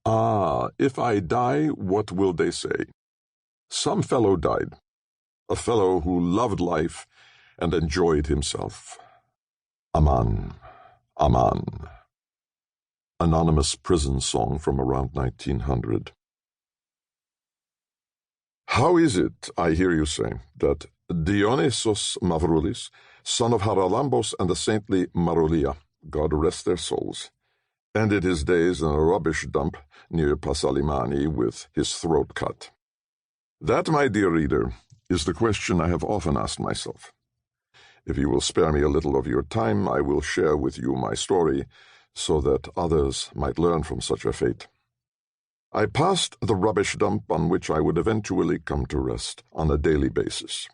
Ah, if I die, what will they say? Some fellow died, a fellow who loved life and enjoyed himself. Aman, Aman. Anonymous prison song from around 1900. How is it, I hear you say, that Dionysos Mavroulis, son of Haralambos and the saintly Maroulia, God rest their souls, ended his days in a rubbish dump near Pasalimani with his throat cut? That, my dear reader, is the question I have often asked myself. If you will spare me a little of your time, I will share with you my story so that others might learn from such a fate. I passed the rubbish dump on which I would eventually come to rest on a daily basis.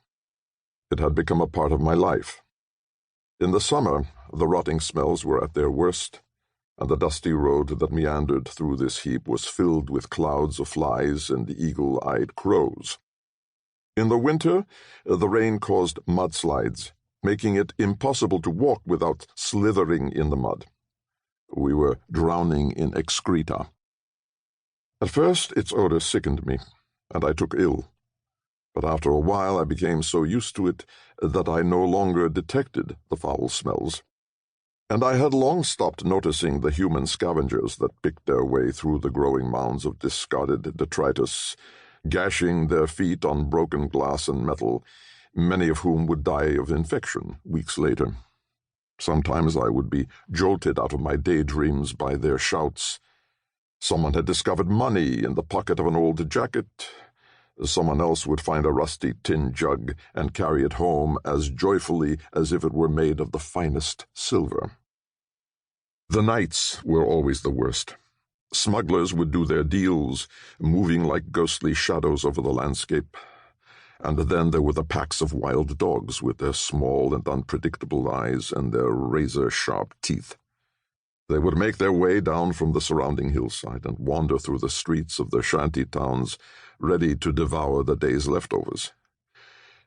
It had become a part of my life. In the summer, the rotting smells were at their worst, and the dusty road that meandered through this heap was filled with clouds of flies and eagle-eyed crows. In the winter, the rain caused mudslides, making it impossible to walk without slithering in the mud. We were drowning in excreta. At first, its odor sickened me, and I took ill. But after a while I became so used to it that I no longer detected the foul smells. And I had long stopped noticing the human scavengers that picked their way through the growing mounds of discarded detritus, gashing their feet on broken glass and metal, many of whom would die of infection weeks later. Sometimes I would be jolted out of my daydreams by their shouts. Someone had discovered money in the pocket of an old jacket. Someone else would find a rusty tin jug and carry it home as joyfully as if it were made of the finest silver. The nights were always the worst. Smugglers would do their deals, moving like ghostly shadows over the landscape. And then there were the packs of wild dogs with their small and unpredictable eyes and their razor-sharp teeth. They would make their way down from the surrounding hillside and wander through the streets of the shanty towns, ready to devour the day's leftovers.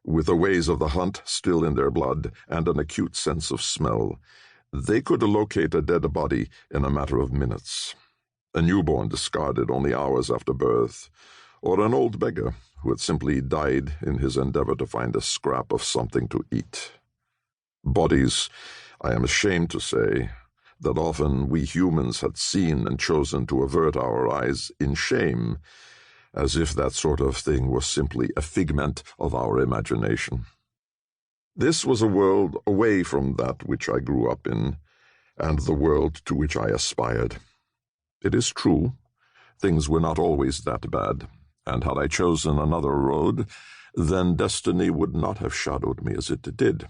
With the ways of the hunt still in their blood and an acute sense of smell, they could locate a dead body in a matter of minutes. A newborn discarded only hours after birth, or an old beggar who had simply died in his endeavor to find a scrap of something to eat. Bodies, I am ashamed to say, that often we humans had seen and chosen to avert our eyes in shame, as if that sort of thing was simply a figment of our imagination. This was a world away from that which I grew up in, and the world to which I aspired. It is true, things were not always that bad, and had I chosen another road, then destiny would not have shadowed me as it did.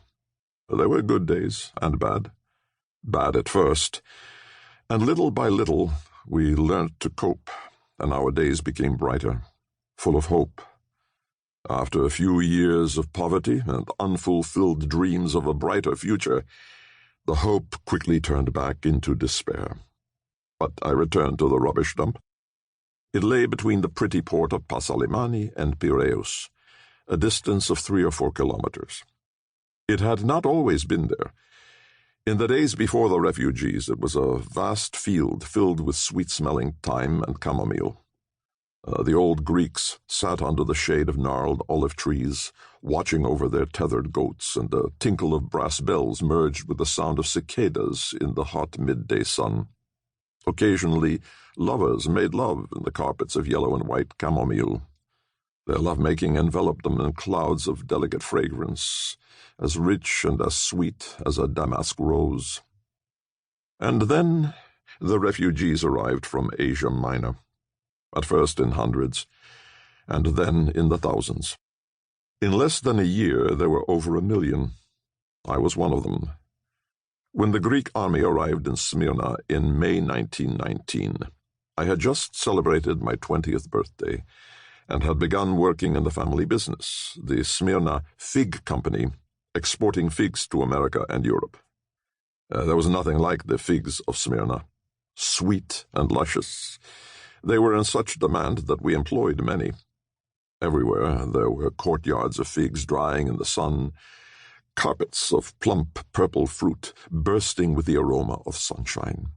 There were good days and bad. Bad at first, and little by little we learnt to cope, and our days became brighter, full of hope. After a few years of poverty and unfulfilled dreams of a brighter future, the hope quickly turned back into despair. But I returned to the rubbish dump. It lay between the pretty port of Pasalimani and Piraeus, a distance of 3 or 4 kilometers. It had not always been there. In the days before the refugees, it was a vast field filled with sweet-smelling thyme and chamomile. The old Greeks sat under the shade of gnarled olive trees, watching over their tethered goats, and the tinkle of brass bells merged with the sound of cicadas in the hot midday sun. Occasionally, lovers made love in the carpets of yellow and white chamomile. Their lovemaking enveloped them in clouds of delicate fragrance, as rich and as sweet as a damask rose. And then the refugees arrived from Asia Minor, at first in hundreds, and then in the thousands. In less than a year there were over 1 million. I was one of them. When the Greek army arrived in Smyrna in May 1919, I had just celebrated my 20th birthday and had begun working in the family business, the Smyrna Fig Company, exporting figs to America and Europe. There was nothing like the figs of Smyrna, sweet and luscious. They were in such demand that we employed many. Everywhere there were courtyards of figs drying in the sun, carpets of plump purple fruit bursting with the aroma of sunshine.